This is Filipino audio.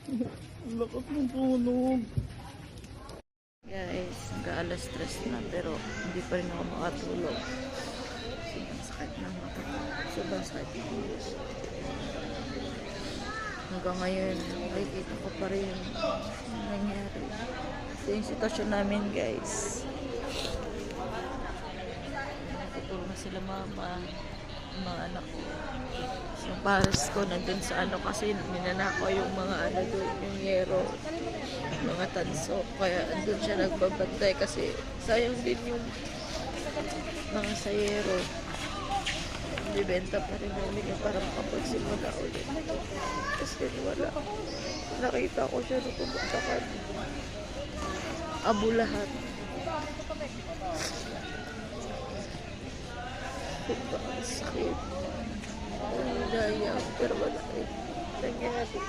Ang lakas ng tunog. Guys, hanggang alas 3 na pero hindi pa rin ako makatulog. Sobrang sakit ng mata ko. Sobrang sakit ng ulo. Hanggang ngayon, nakikita ko pa rin yung nangyari. Ito yung sitwasyon namin, guys. Nakatulog na sila mama, yung mga anak ko. Yung pares ko nandun sa ano kasi ninanakaw yung mga ano doon, yung yero, mga tanso. Kaya andun siya nagbabantay kasi sayang din yung mga sayero. Bibenta pa rin namin yung para makapagsimula ulit. Kasi wala. Nakita ko siya nung pumunta ka. Abo lahat. Sobrang sakit. Ang daya. Pero wala rin nangyari.